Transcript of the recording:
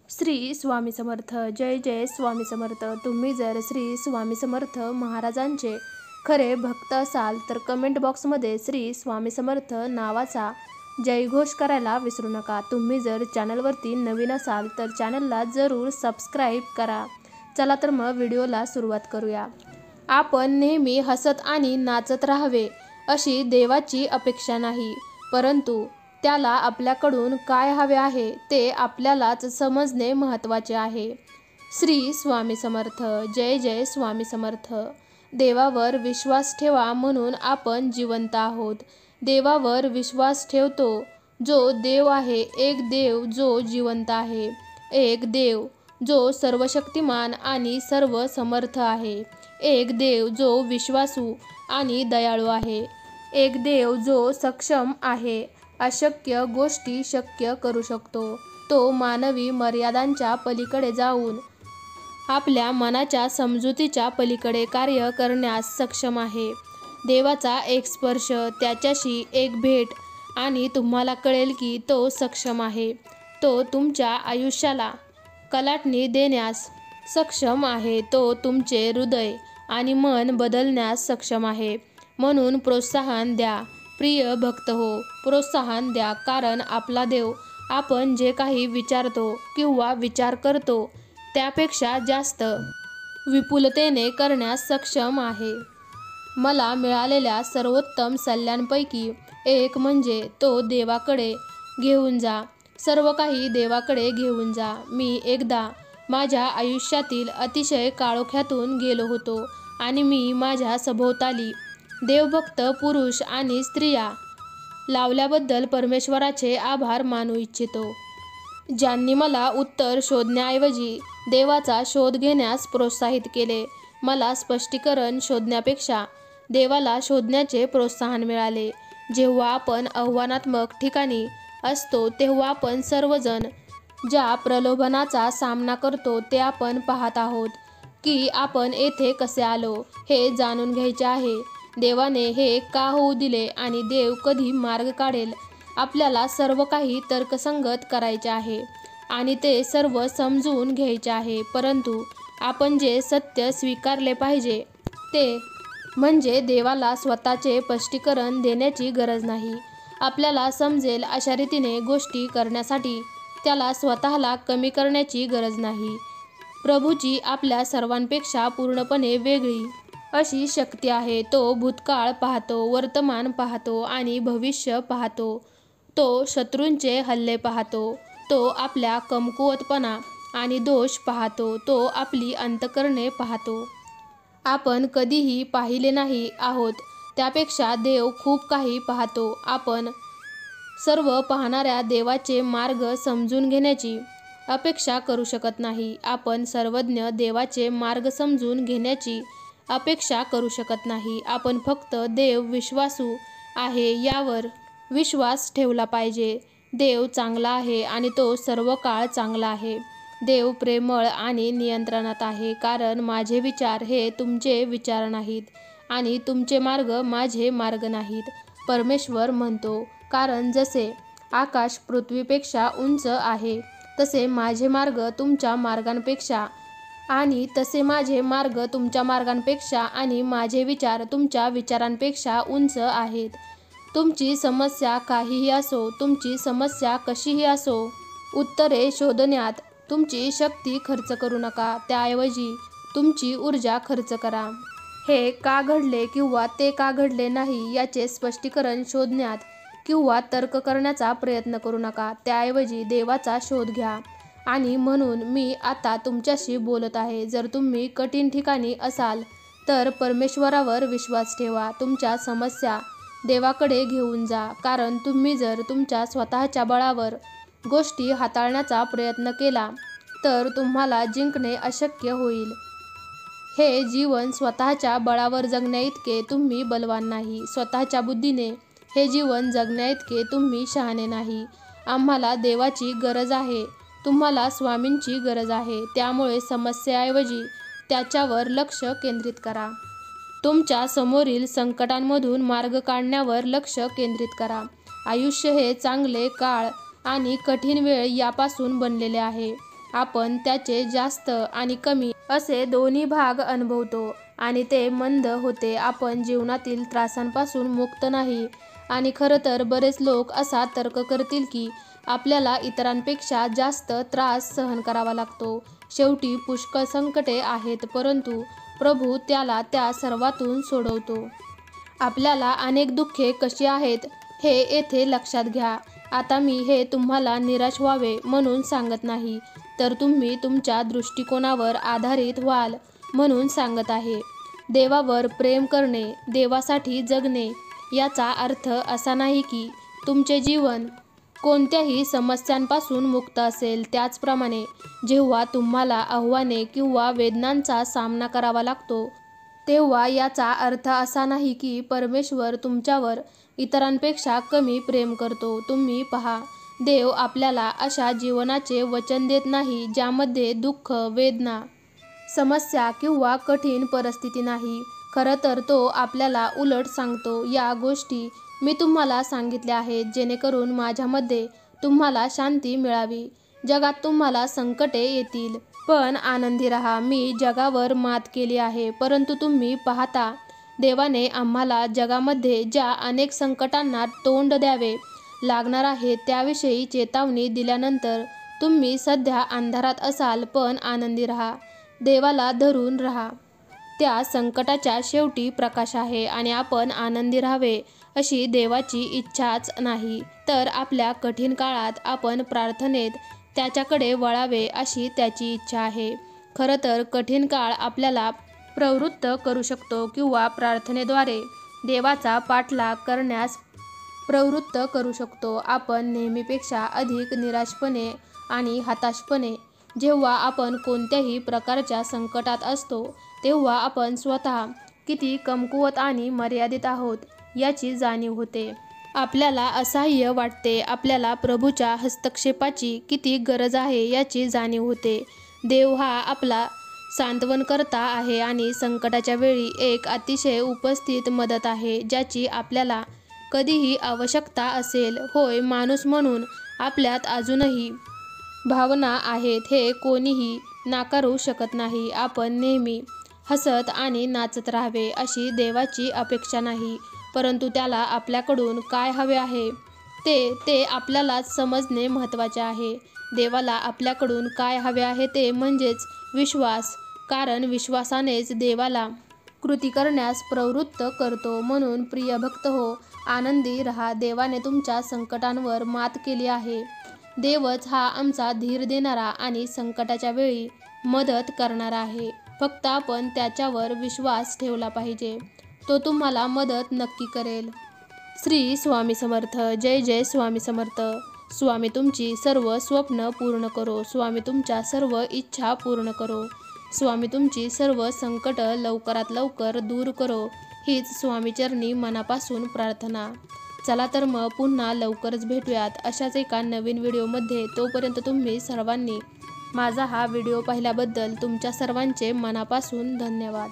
श्री स्वामी समर्थ. जय जय स्वामी समर्थ. तुम्ही जर श्री स्वामी समर्थ महाराजांचे खरे भक्त असाल तर कमेंट बॉक्समध्ये श्री स्वामी समर्थ नावाचा जयघोष करायला विसरू नका. तुम्ही जर चॅनलवरती नवीन असाल तर चॅनलला जरूर सबस्क्राईब करा. चला तर मग व्हिडिओला सुरुवात करूया. आपण नेहमी हसत आणि नाचत राहावे अशी देवाची अपेक्षा नाही, परंतु त्याला आपल्याकडून काय हवे आहे ते आपल्यालाच समजणे महत्त्वाचे आहे. श्री स्वामी समर्थ. जय जय स्वामी समर्थ. देवावर विश्वास ठेवा म्हणून आपण जिवंत आहोत. देवावर विश्वास ठेवतो जो देव आहे, एक देव जो जिवंत आहे, एक देव जो सर्वशक्तिमान आणि सर्व समर्थ आहे, एक देव जो विश्वासू आणि दयाळू आहे, एक देव जो सक्षम आहे, अशक्य गोष्टी शक्य करू शकतो. तो मानवी मर्यादांच्या पलीकडे जाऊन आपल्या मनाच्या समजुतीच्या पलीकडे कार्य करण्यास सक्षम आहे. देवाचा एक स्पर्श, त्याच्याशी एक भेट आणि तुम्हाला कळेल की तो सक्षम आहे. तो तुमच्या आयुष्याला कलाटणी देण्यास सक्षम आहे. तो तुमचे हृदय आणि मन बदलण्यास सक्षम आहे. म्हणून प्रोत्साहन द्या प्रिय भक्त हो, प्रोत्साहन द्या, कारण आपला देव आपण जे काही विचारतो किंवा विचार करतो त्यापेक्षा जास्त विपुलतेने करण्यास सक्षम आहे. मला मिळालेल्या सर्वोत्तम सल्ल्यांपैकी एक म्हणजे तो देवाकडे घेऊन जा, सर्व काही देवाकडे घेऊन जा. मी एकदा माझ्या आयुष्यातील अतिशय काळोख्यातून गेलो होतो आणि मी माझ्या सभोवताली देवभक्त पुरुष आणि स्त्रिया लावल्याबद्दल परमेश्वराचे आभार मानू इच्छितो, ज्यांनी मला उत्तर शोधण्याऐवजी देवाचा शोध घेण्यास प्रोत्साहित केले. मला स्पष्टीकरण शोधण्यापेक्षा देवाला शोधण्याचे प्रोत्साहन मिळाले. जेव्हा आपण आव्हानात्मक ठिकाणी असतो तेव्हा आपण सर्वजण ज्या प्रलोभनाचा सामना करतो ते आपण पाहत आहोत की आपण येथे कसे आलो हे जाणून घ्यायचे आहे. देवाने हे का होऊ दिले आणि देव कधी मार्ग काढेल. आपल्याला सर्व काही तर्कसंगत करायचे आहे आणि ते सर्व समजून घ्यायचे आहे, परंतु आपण जे सत्य स्वीकारले पाहिजे ते म्हणजे देवाला स्वतःचे स्पष्टीकरण देण्याची गरज नाही. आपल्याला समजेल अशा रीतीने गोष्टी करण्यासाठी त्याला स्वतःला कमी करण्याची गरज नाही. प्रभूची आपल्या सर्वांपेक्षा पूर्णपणे वेगळी अशी शक्ती आहे. तो भूतकाळ पाहतो, वर्तमान पाहतो आणि भविष्य पाहतो. तो शत्रूंचे हल्ले पाहतो. तो आपल्या कमकुवतपणा आणि दोष पाहतो. तो आपली अंतःकरणे पाहतो. आपण कधीही पाहिले नाही आहोत त्यापेक्षा देव खूप काही पाहतो. आपण सर्व पाहणाऱ्या देवाचे मार्ग समजून घेण्याची अपेक्षा करू शकत नाही. आपण सर्वज्ञ देवाचे मार्ग समजून घेण्याची अपेक्षा करू शकत नाही. आपण फक्त देव विश्वासू आहे यावर विश्वास ठेवला पाहिजे. देव चांगला आहे आणि तो सर्व काळ चांगला आहे. देव प्रेमळ आणि नियंत्रणात आहे, कारण माझे विचार हे तुमचे विचार नाहीत आणि तुमचे मार्ग माझे मार्ग नाहीत, परमेश्वर म्हणतो. कारण जसे आकाश पृथ्वीपेक्षा उंच आहे तसे माझे मार्ग तुमच्या मार्गांपेक्षा आणि तसे माझे मार्ग तुमच्या मार्गांपेक्षा आणि माझे विचार तुमच्या विचारांपेक्षा उंच आहेत. तुमची समस्या काहीही असो, तुमची समस्या कशीही असो, उत्तरे शोधण्यात तुमची शक्ती खर्च करू नका. त्याऐवजी तुमची ऊर्जा खर्च करा. हे का घडले किंवा ते का घडले नाही याचे स्पष्टीकरण शोधण्यात किंवा तर्क करण्याचा प्रयत्न करू नका. त्याऐवजी देवाचा शोध घ्या. आणि म्हणून मी आता तुमच्याशी बोलत आहे. जर तुम्ही कठीण ठिकाणी असाल तर परमेश्वरावर विश्वास ठेवा. तुमच्या समस्या देवाकडे घेऊन जा, कारण तुम्ही जर तुमच्या स्वतःच्या बळावर गोष्टी हाताळण्याचा प्रयत्न केला तर तुम्हाला जिंकणे अशक्य होईल. हे जीवन स्वतःच्या बळावर जगण्याइतके तुम्ही बलवान नाही. स्वतःच्या बुद्धीने हे जीवन जगण्याइतके तुम्ही शहाणे नाही. आम्हाला देवाची गरज आहे. तुम्हाला स्वामींची गरज आहे. त्यामुळे समस्येऐवजी त्याच्यावर लक्ष केंद्रित करा. तुमच्या समोरील संकटांमधून मार्ग काढण्यावर लक्ष केंद्रित करा. आयुष्य हे चांगले काळ आणि कठीण वेळ यापासून बनलेले आहे. आपण त्याचे जास्त आणि कमी असे दोन्ही भाग अनुभवतो आणि ते मंद होते. आपण जीवनातील त्रासांपासून मुक्त नाही. आणि खरं तर बरेच लोक असा तर्क करतील की आपल्याला इतरांपेक्षा जास्त त्रास सहन करावा लागतो. शेवटी पुष्कळ संकटे आहेत, परंतु प्रभू त्याला त्या सर्वातून सोडवतो. आपल्याला अनेक दुःखे कशी आहेत हे येथे लक्षात घ्या. आता मी हे तुम्हाला निराश व्हावे म्हणून सांगत नाही, तर तुम्ही तुमच्या दृष्टिकोनावर आधारित व्हाल म्हणून सांगत आहे. देवावर प्रेम करणे, देवासाठी जगणे याचा अर्थ असा नाही की तुमचे जीवन कोणत्याही समस्यांपासून मुक्त असेल. त्याचप्रमाणे जेव्हा तुम्हाला आव्हाने किंवा वेदनांचा सामना करावा लागतो, तेव्हा याचा अर्थ असा नाही की परमेश्वर तुमच्यावर इतरांपेक्षा कमी प्रेम करतो. तुम्ही पहा, देव आपल्याला अशा जीवनाचे वचन देत नाही ज्यामध्ये दुःख, वेदना, समस्या किंवा कठीण परिस्थिती नाही. खरं तर तो आपल्याला उलट सांगतो, या गोष्टी मी तुम्हाला सांगितल्या आहेत जेणेकरून माझ्यामध्ये तुम्हाला शांती मिळावी. जगात तुम्हाला संकटे येतील, पण आनंदी राहा. मी जगावर मात केली आहे. परंतु तुम्ही पाहता, देवाने आम्हाला जगामध्ये ज्या अनेक संकटांना तोंड द्यावे लागणार आहे त्याविषयी चेतावणी दिल्यानंतर तुम्ही सध्या अंधारात असाल, पण आनंदी राहा. देवाला धरून राहा. त्या संकटाच्या शेवटी प्रकाश आहे आणि आपण आनंदी राहावे अशी देवाची इच्छाच नाही, तर आपल्या कठीण काळात आपण प्रार्थनेत त्याच्याकडे वळावे अशी त्याची इच्छा आहे. खरं तर कठीण काळ आपल्याला प्रवृत्त करू शकतो किंवा प्रार्थनेद्वारे देवाचा पाठलाग करण्यास प्रवृत्त करू शकतो. आपण नेहमीपेक्षा अधिक निराशपणे आणि हताशपणे जेव्हा आपण कोणत्याही प्रकारच्या संकटात असतो, तेव्हा आपण स्वतः किती कमकुवत आणि मर्यादित आहोत याची जाणीव होते. आपल्याला असहाय्य वाटते. आपल्याला प्रभूच्या हस्तक्षेपाची किती गरज आहे याची जाणीव होते. देव हा आपला सांत्वनकर्ता आहे आणि संकटाच्या वेळी एक अतिशय उपस्थित मदत आहे ज्याची आपल्याला कधीही आवश्यकता असेल. होय, माणूस म्हणून आपल्यात अजूनही भावना आहेत हे कोणीही नाकारू शकत नाही. आपण नेहमी हसत आणि नाचत राहावे अशी देवाची अपेक्षा नाही, परंतु त्याला आपल्याकडून काय हवे आहे ते आपल्यालाच समजणे महत्त्वाचे आहे. देवाला आपल्याकडून काय हवे आहे ते म्हणजेच विश्वास, कारण विश्वासानेच देवाला कृती करण्यास प्रवृत्त करतो. म्हणून प्रिय भक्त हो, आनंदी राहा. देवाने तुमच्या संकटांवर मात केली आहे. देवच हा आमचा धीर देणारा आणि संकटाच्या वेळी मदत करणारा आहे. फक्त आपण त्याच्यावर विश्वास ठेवला पाहिजे. तो तुम्हाला मदत नक्की करेल. श्री स्वामी समर्थ. जय जय स्वामी समर्थ. स्वामी तुमची सर्व स्वप्न पूर्ण करो. स्वामी तुमच्या सर्व इच्छा पूर्ण करो. स्वामी तुमची सर्व संकट लवकरात लवकर दूर करो. हीच स्वामीचरणी मनापासून प्रार्थना. चला तर मग पुन्हा लवकरच भेटूयात अशाच एका नवीन व्हिडिओमध्ये. तोपर्यंत तुम्ही सर्वांनी माझा हा व्हिडिओ पाहिल्याबद्दल तुमच्या सर्वांचे मनापासून धन्यवाद.